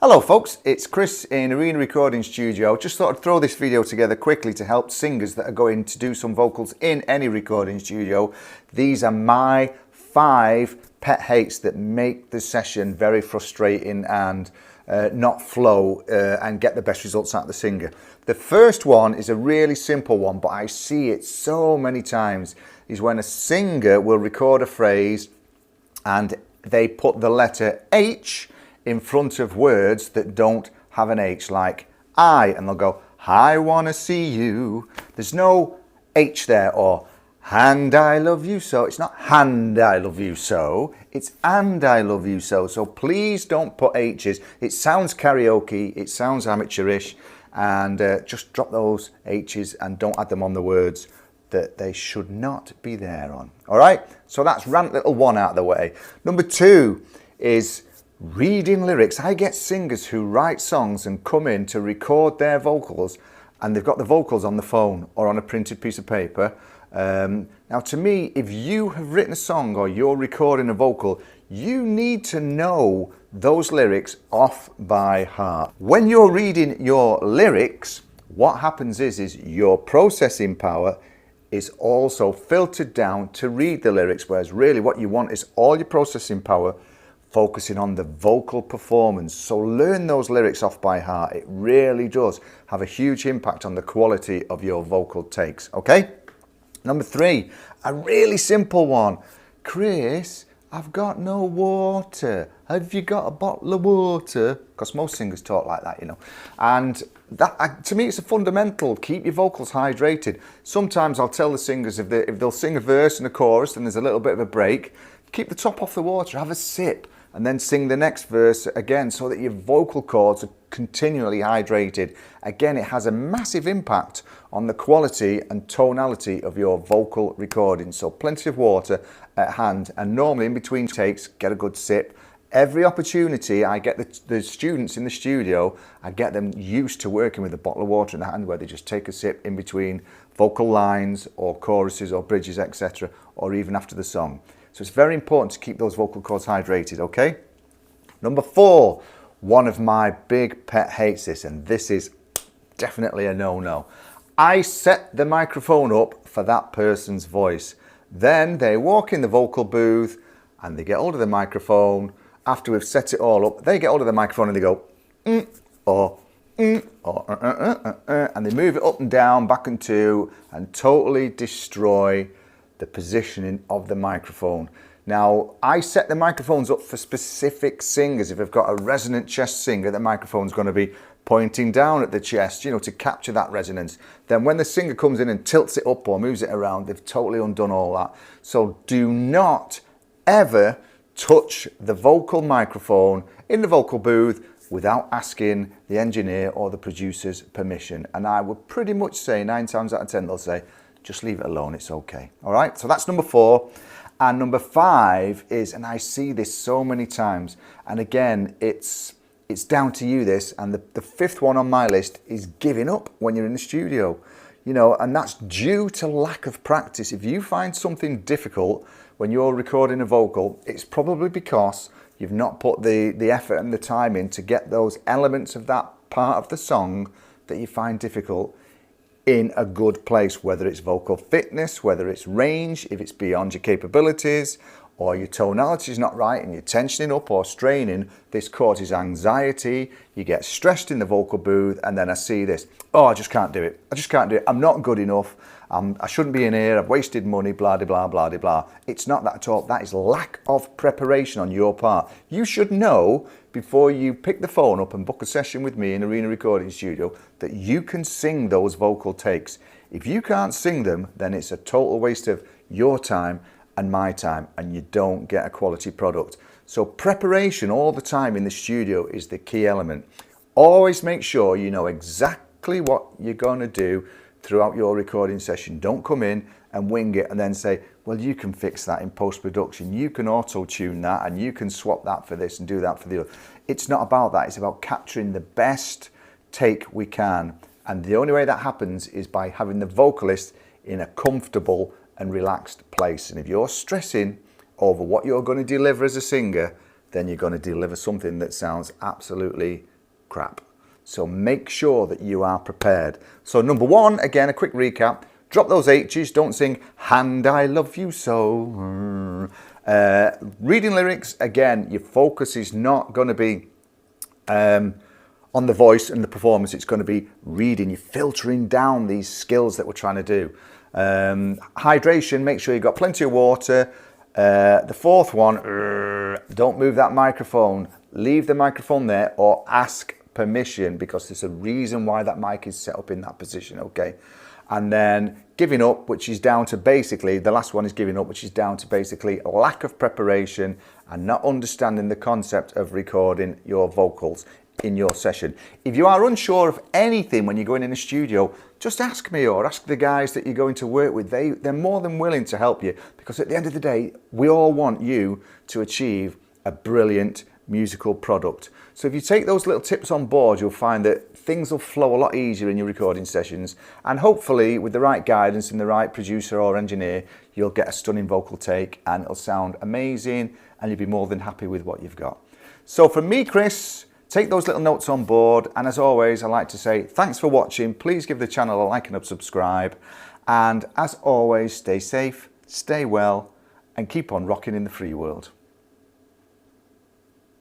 Hello folks, it's Chris in Arena Recording Studio. Just thought I'd throw this video together quickly to help singers that are going to do some vocals in any recording studio. These are my 5 pet hates that make the session very frustrating and not flow and get the best results out of the singer. The first one is a really simple one, but I see it so many times, is when a singer will record a phrase and they put the letter H in front of words that don't have an H, like I, and they'll go, I wanna see you. There's no H there, or and I love you so. It's not and I love you so, it's and I love you so. So please don't put H's. It sounds karaoke, it sounds amateurish, and just drop those H's and don't add them on the words that they should not be there on. All right, so that's rant little 1 out of the way. Number 2 is reading lyrics. I get singers who write songs and come in to record their vocals, and they've got the vocals on the phone or on a printed piece of paper. Now to me, if you have written a song or you're recording a vocal, you need to know those lyrics off by heart. When you're reading your lyrics, what happens is your processing power is also filtered down to read the lyrics, whereas really what you want is all your processing power focusing on the vocal performance. So learn those lyrics off by heart. It really does have a huge impact on the quality of your vocal takes, okay? Number 3, a really simple one. Chris, I've got no water. Have you got a bottle of water? Because most singers talk like that, you know. And that, to me, it's a fundamental. Keep your vocals hydrated. Sometimes I'll tell the singers if they'll sing a verse and a chorus and there's a little bit of a break, keep the top off the water, have a sip, and then sing the next verse again so that your vocal cords are continually hydrated. Again, it has a massive impact on the quality and tonality of your vocal recording. So plenty of water at hand, and normally in between takes, get a good sip. Every opportunity I get the students in the studio, I get them used to working with a bottle of water in the hand where they just take a sip in between vocal lines or choruses or bridges, etc., or even after the song. So it's very important to keep those vocal cords hydrated, okay? Number 4, one of my big pet hates this, and this is definitely a no-no. I set the microphone up for that person's voice. Then they walk in the vocal booth and they get hold of the microphone. After we've set it all up, they get hold of the microphone and they go, and they move it up and down, back and to, and totally destroy the positioning of the microphone. Now, I set the microphones up for specific singers. If I've got a resonant chest singer, the microphone's going to be pointing down at the chest, you know, to capture that resonance. Then when the singer comes in and tilts it up or moves it around, they've totally undone all that. So do not ever touch the vocal microphone in the vocal booth without asking the engineer or the producer's permission. And I would pretty much say 9 times out of 10, they'll say, just leave it alone, it's okay. All right, so that's number 4. And number 5 is, and I see this so many times, and again, it's down to you this, and the 5th one on my list is giving up when you're in the studio. You know, and that's due to lack of practice. If you find something difficult when you're recording a vocal, it's probably because you've not put the effort and the time in to get those elements of that part of the song that you find difficult in a good place, whether it's vocal fitness, whether it's range, if it's beyond your capabilities, or your tonality is not right and you're tensioning up or straining. This causes anxiety, you get stressed in the vocal booth, and then I see this, oh, I just can't do it. I just can't do it. I'm not good enough. I shouldn't be in here. I've wasted money, blah, de, blah, blah, de, blah. It's not that at all. That is lack of preparation on your part. You should know before you pick the phone up and book a session with me in Arena Recording Studio that you can sing those vocal takes. If you can't sing them, then it's a total waste of your time and my time, and you don't get a quality product. So preparation all the time in the studio is the key element. Always make sure you know exactly what you're going to do throughout your recording session. Don't come in and wing it and then say, well, you can fix that in post-production, you can auto-tune that, and you can swap that for this and do that for the other. It's not about that. It's about capturing the best take we can, and the only way that happens is by having the vocalist in a comfortable and relaxed place. And if you're stressing over what you're going to deliver as a singer, then you're going to deliver something that sounds absolutely crap. So make sure that you are prepared. So number one, again, a quick recap. Drop those H's, don't sing, "And I love you so." Reading lyrics, again, your focus is not going to be on the voice and the performance. It's going to be reading. You're filtering down these skills that we're trying to do. Hydration, make sure you've got plenty of water. The fourth one, don't move that microphone. Leave the microphone there or ask permission, because there's a reason why that mic is set up in that position, okay? And then giving up, which is down to basically, the last one is giving up, which is down to basically a lack of preparation and not understanding the concept of recording your vocals in your session. If you are unsure of anything when you're going in a studio, just ask me or ask the guys that you're going to work with. They're more than willing to help you, because at the end of the day, we all want you to achieve a brilliant musical product. So if you take those little tips on board, you'll find that things will flow a lot easier in your recording sessions, and hopefully with the right guidance and the right producer or engineer, you'll get a stunning vocal take and it'll sound amazing and you'll be more than happy with what you've got. So from me, Chris, take those little notes on board, and as always, I like to say thanks for watching. Please give the channel a like and a subscribe, and as always, stay safe, stay well, and keep on rocking in the free world.